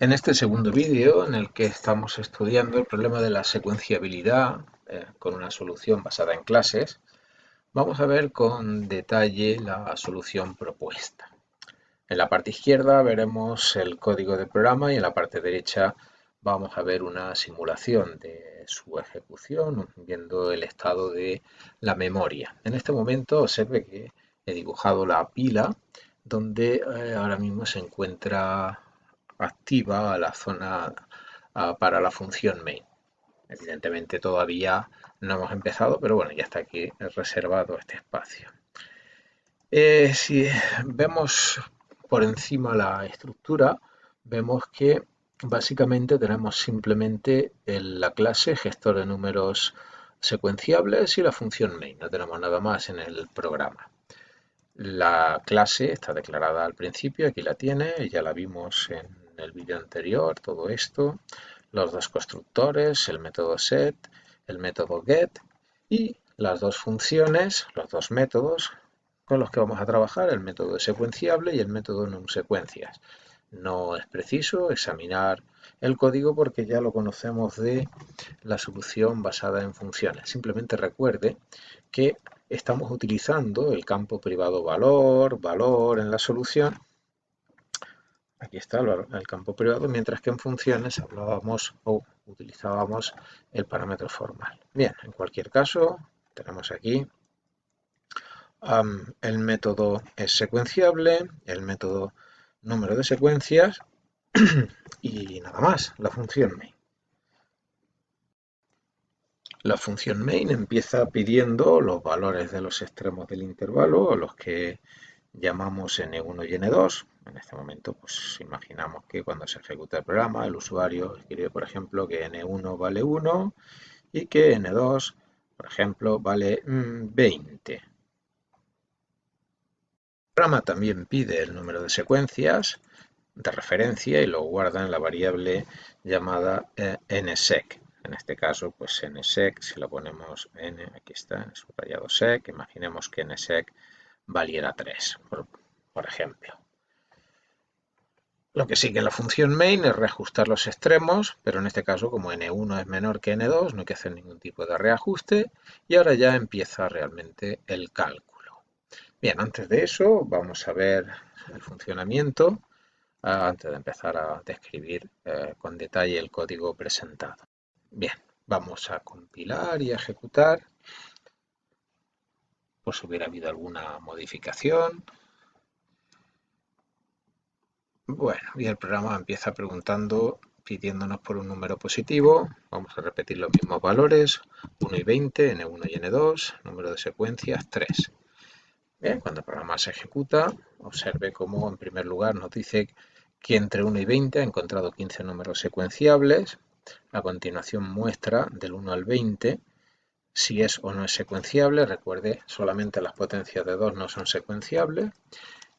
En este segundo vídeo, en el que estamos estudiando el problema de la secuenciabilidad con una solución basada en clases, vamos a ver con detalle la solución propuesta. En la parte izquierda veremos el código del programa y en la parte derecha vamos a ver una simulación de su ejecución, viendo el estado de la memoria. En este momento observe que he dibujado la pila donde ahora mismo se encuentra activa la zona para la función main. Evidentemente todavía no hemos empezado, pero bueno, ya está aquí reservado este espacio. Si vemos por encima la estructura, vemos que básicamente tenemos simplemente la clase gestor de números secuenciables y la función main. No tenemos nada más en el programa. La clase está declarada al principio, aquí la tiene, ya la vimos en el vídeo anterior, todo esto, los dos constructores, el método set, el método get y las dos funciones, los dos métodos con los que vamos a trabajar, el método secuenciable y el método numSecuencias. No es preciso examinar el código porque ya lo conocemos de la solución basada en funciones. Simplemente recuerde que estamos utilizando el campo privado valor en la solución. Aquí está el campo privado, mientras que en funciones hablábamos o utilizábamos el parámetro formal. Bien, en cualquier caso, tenemos aquí el método es secuenciable, el método número de secuencias y nada más, la función main. La función main empieza pidiendo los valores de los extremos del intervalo, o los que llamamos n1 y n2. En este momento, pues imaginamos que cuando se ejecuta el programa, el usuario escribe, por ejemplo, que n1 vale 1 y que n2, por ejemplo, vale 20. El programa también pide el número de secuencias de referencia y lo guarda en la variable llamada nsec. En este caso, pues nsec, si lo ponemos n, aquí está, subrayado sec, imaginemos que nsec valiera 3, por ejemplo. Lo que sigue en la función main es reajustar los extremos, pero en este caso, como n1 es menor que n2, no hay que hacer ningún tipo de reajuste, y ahora ya empieza realmente el cálculo. Bien, antes de eso, vamos a ver el funcionamiento antes de empezar a describir con detalle el código presentado. Bien, vamos a compilar y a ejecutar, por si hubiera habido alguna modificación. Bueno, y el programa empieza preguntando, pidiéndonos por un número positivo. Vamos a repetir los mismos valores, 1 y 20, n1 y n2, número de secuencias 3. Bien, cuando el programa se ejecuta, observe cómo en primer lugar nos dice que entre 1 y 20 ha encontrado 15 números secuenciables. A continuación muestra del 1 al 20 si es o no es secuenciable. Recuerde, solamente las potencias de 2 no son secuenciables.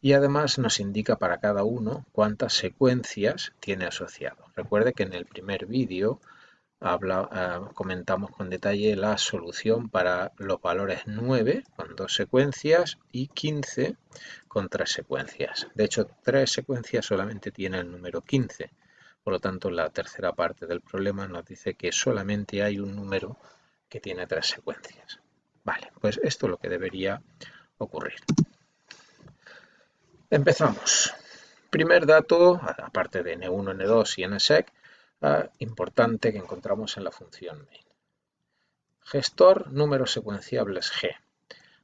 Y además nos indica para cada uno cuántas secuencias tiene asociado. Recuerde que en el primer vídeo comentamos con detalle la solución para los valores 9 con 2 secuencias y 15 con 3 secuencias. De hecho, 3 secuencias solamente tiene el número 15. Por lo tanto, la tercera parte del problema nos dice que solamente hay un número que tiene 3 secuencias. Vale, pues esto es lo que debería ocurrir. Empezamos. Primer dato, aparte de n1, n2 y nsec, importante que encontramos en la función main. Gestor números secuenciables g.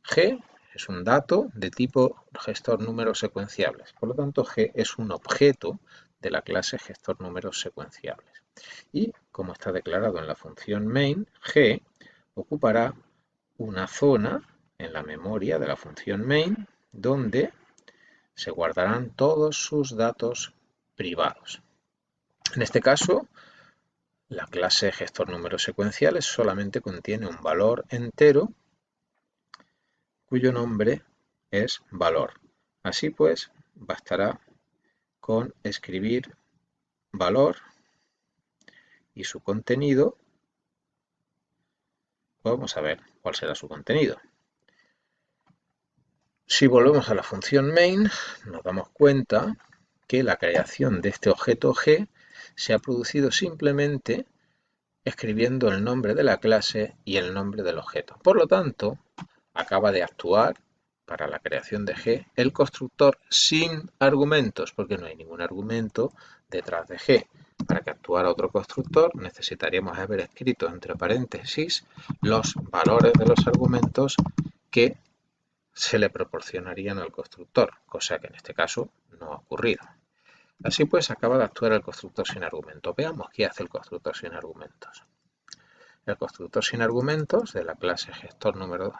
G es un dato de tipo gestor números secuenciables. Por lo tanto, g es un objeto de la clase gestor números secuenciables. Y, como está declarado en la función main, g ocupará una zona en la memoria de la función main donde se guardarán todos sus datos privados. En este caso, la clase gestor números secuenciales solamente contiene un valor entero cuyo nombre es valor. Así pues, bastará con escribir valor y su contenido. Vamos a ver cuál será su contenido. Si volvemos a la función main, nos damos cuenta que la creación de este objeto g se ha producido simplemente escribiendo el nombre de la clase y el nombre del objeto. Por lo tanto, acaba de actuar para la creación de G el constructor sin argumentos, porque no hay ningún argumento detrás de G. Para que actuara otro constructor necesitaríamos haber escrito entre paréntesis los valores de los argumentos que se le proporcionarían al constructor, cosa que en este caso no ha ocurrido. Así pues, acaba de actuar el constructor sin argumentos. Veamos qué hace el constructor sin argumentos. El constructor sin argumentos de la clase gestor número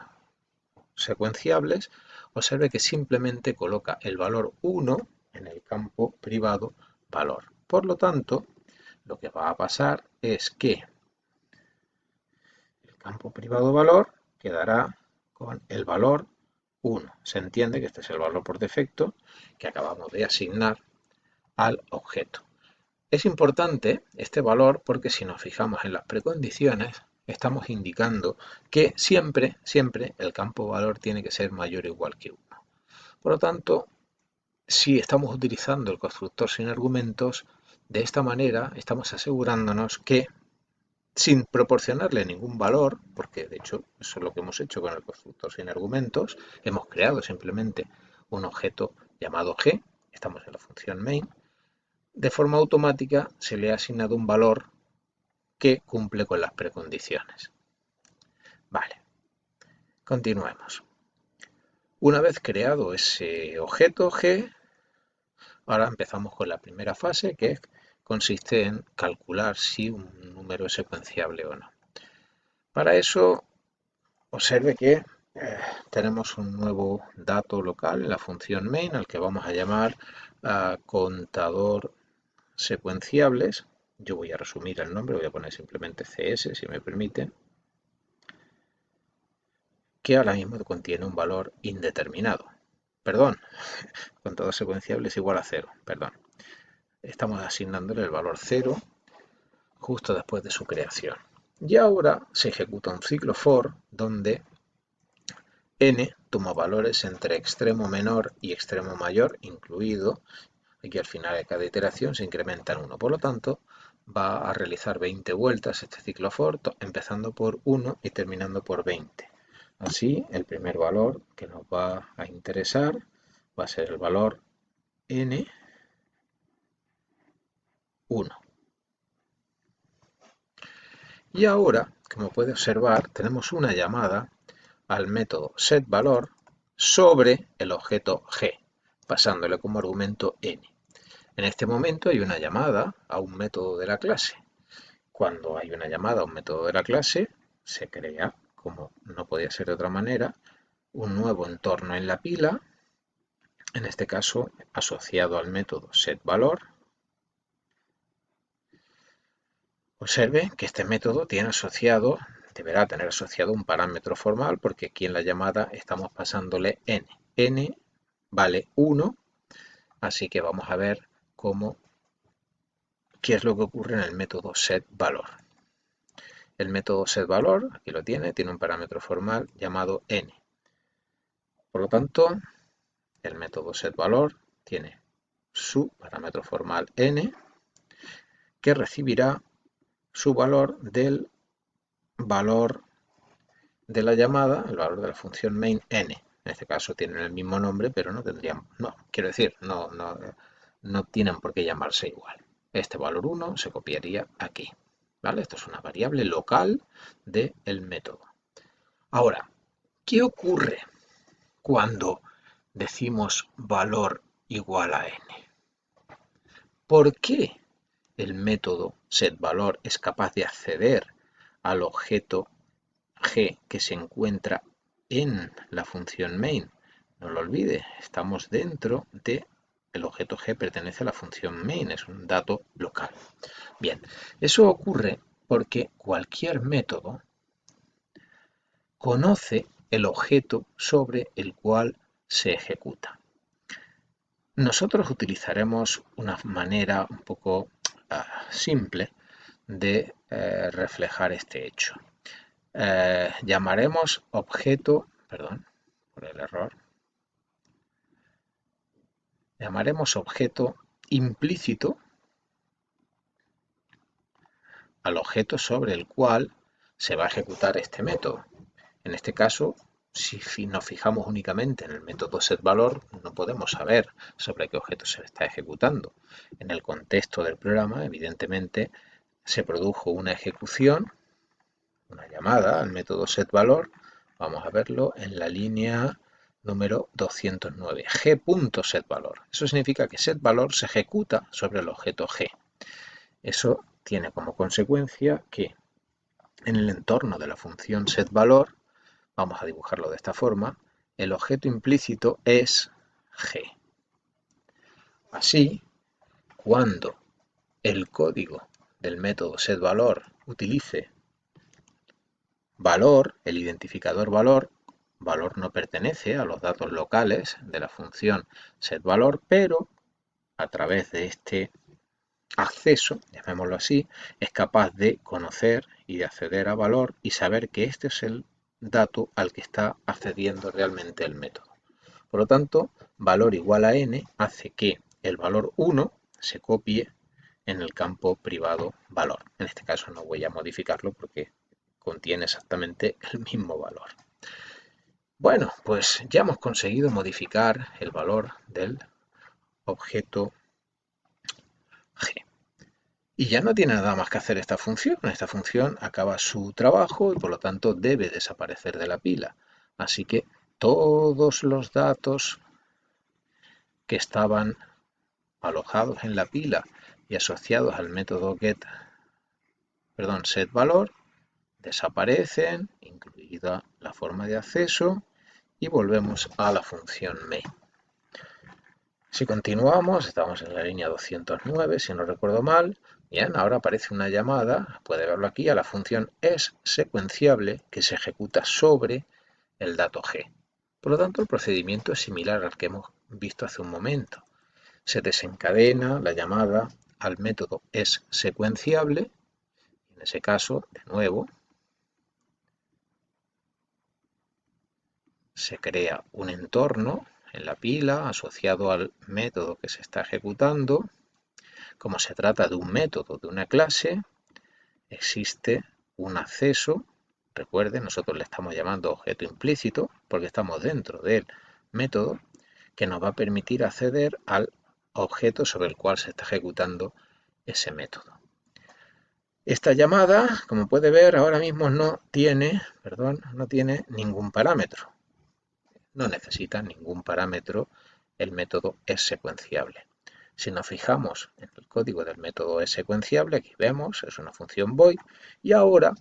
secuenciables, observe que simplemente coloca el valor 1 en el campo privado valor. Por lo tanto, lo que va a pasar es que el campo privado valor quedará con el valor 1. Se entiende que este es el valor por defecto que acabamos de asignar al objeto. Es importante este valor porque si nos fijamos en las precondiciones, estamos indicando que siempre el campo valor tiene que ser mayor o igual que 1. Por lo tanto, si estamos utilizando el constructor sin argumentos, de esta manera estamos asegurándonos que sin proporcionarle ningún valor, porque de hecho eso es lo que hemos hecho con el constructor sin argumentos, hemos creado simplemente un objeto llamado G, estamos en la función main, de forma automática se le ha asignado un valor que cumple con las precondiciones. Vale, continuemos. Una vez creado ese objeto G, ahora empezamos con la primera fase, que consiste en calcular si un número es secuenciable o no. Para eso, observe que tenemos un nuevo dato local en la función main, al que vamos a llamar contador secuenciables. Yo voy a resumir el nombre, voy a poner simplemente CS, si me permiten, que ahora mismo contiene un valor indeterminado. Perdón, contador secuenciable es igual a 0, perdón. Estamos asignándole el valor 0 justo después de su creación. Y ahora se ejecuta un ciclo for donde n toma valores entre extremo menor y extremo mayor, incluido, aquí al final de cada iteración se incrementa en 1. Por lo tanto, va a realizar 20 vueltas este ciclo for, empezando por 1 y terminando por 20. Así, el primer valor que nos va a interesar va a ser el valor n1. Y ahora, como puede observar, tenemos una llamada al método setValor sobre el objeto G, pasándole como argumento n. En este momento hay una llamada a un método de la clase. Cuando hay una llamada a un método de la clase, se crea, como no podía ser de otra manera, un nuevo entorno en la pila, en este caso asociado al método setValor. Observe que este método deberá tener asociado un parámetro formal porque aquí en la llamada estamos pasándole n. n vale 1, así que vamos a ver qué es lo que ocurre en el método setValor. El método setValor, aquí lo tiene un parámetro formal llamado n. Por lo tanto, el método setValor tiene su parámetro formal n, que recibirá su valor del valor de la llamada, el valor de la función main n. En este caso tienen el mismo nombre, pero no tienen por qué llamarse igual. Este valor 1 se copiaría aquí. ¿Vale? Esto es una variable local del método. Ahora, ¿qué ocurre cuando decimos valor igual a n? ¿Por qué el método setValor es capaz de acceder al objeto G que se encuentra en la función main? No lo olvide, estamos dentro del objeto G, pertenece a la función main, es un dato local. Bien, eso ocurre porque cualquier método conoce el objeto sobre el cual se ejecuta. Nosotros utilizaremos una manera un poco simple de reflejar este hecho. Llamaremos objeto, perdón por el error, llamaremos objeto implícito al objeto sobre el cual se va a ejecutar este método. En este caso, si nos fijamos únicamente en el método setValor, no podemos saber sobre qué objeto se está ejecutando. En el contexto del programa, evidentemente, se produjo una ejecución, una llamada al método setValor. Vamos a verlo en la línea número 209, g.setValor. Eso significa que setValor se ejecuta sobre el objeto g. Eso tiene como consecuencia que en el entorno de la función setValor, vamos a dibujarlo de esta forma, el objeto implícito es g. Así, cuando el código del método setValor utilice valor, el identificador valor no pertenece a los datos locales de la función setValor, pero a través de este acceso, llamémoslo así, es capaz de conocer y de acceder a valor y saber que este es el dato al que está accediendo realmente el método. Por lo tanto, valor igual a n hace que el valor 1 se copie en el campo privado valor. En este caso no voy a modificarlo porque contiene exactamente el mismo valor. Bueno, pues ya hemos conseguido modificar el valor del objeto g. Y ya no tiene nada más que hacer esta función. Esta función acaba su trabajo y por lo tanto debe desaparecer de la pila. Así que todos los datos que estaban alojados en la pila y asociados al método setValor desaparecen, incluida la forma de acceso, y volvemos a la función main. Si continuamos, estamos en la línea 209, si no recuerdo mal. Bien, ahora aparece una llamada, puede verlo aquí, a la función isSecuenciable que se ejecuta sobre el dato g. Por lo tanto, el procedimiento es similar al que hemos visto hace un momento. Se desencadena la llamada al método isSecuenciable. En ese caso, de nuevo, se crea un entorno en la pila asociado al método que se está ejecutando. Como se trata de un método de una clase, existe un acceso. Recuerden, nosotros le estamos llamando objeto implícito porque estamos dentro del método que nos va a permitir acceder al objeto sobre el cual se está ejecutando ese método. Esta llamada, como puede ver, ahora mismo no tiene ningún parámetro. No necesita ningún parámetro el método isSecuenciable. Si nos fijamos en el código del método isSecuenciable, aquí vemos, es una función void, y ahora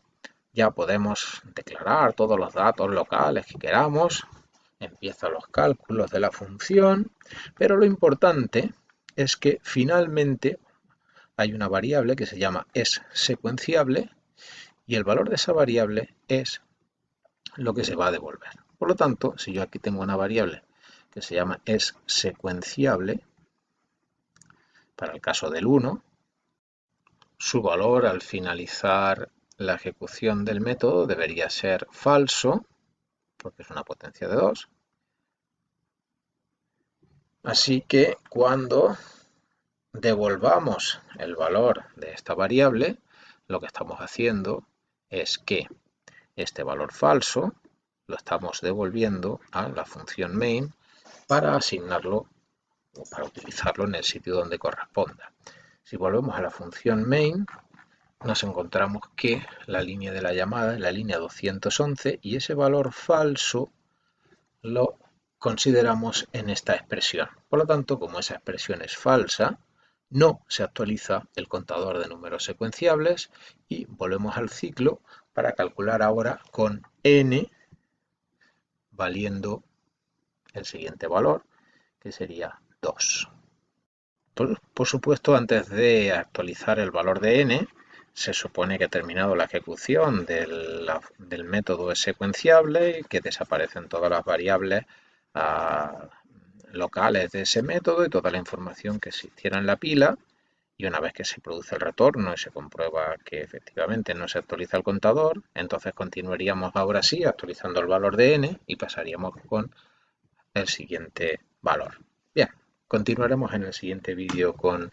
ya podemos declarar todos los datos locales que queramos. Empiezan los cálculos de la función, pero lo importante es que finalmente hay una variable que se llama isSecuenciable y el valor de esa variable es lo que se va a devolver. Por lo tanto, si yo aquí tengo una variable que se llama isSecuenciable, para el caso del 1, su valor al finalizar la ejecución del método debería ser falso, porque es una potencia de 2. Así que cuando devolvamos el valor de esta variable, lo que estamos haciendo es que este valor falso lo estamos devolviendo a la función main para asignarlo o para utilizarlo en el sitio donde corresponda. Si volvemos a la función main, nos encontramos que la línea de la llamada es la línea 211 y ese valor falso lo consideramos en esta expresión. Por lo tanto, como esa expresión es falsa, no se actualiza el contador de números secuenciables y volvemos al ciclo para calcular ahora con n valiendo el siguiente valor, que sería 2. Por supuesto, antes de actualizar el valor de n, se supone que ha terminado la ejecución del método secuenciable y que desaparecen todas las variables locales de ese método y toda la información que existiera en la pila. Y una vez que se produce el retorno y se comprueba que efectivamente no se actualiza el contador, entonces continuaríamos ahora sí actualizando el valor de n y pasaríamos con el siguiente valor. Bien, continuaremos en el siguiente vídeo con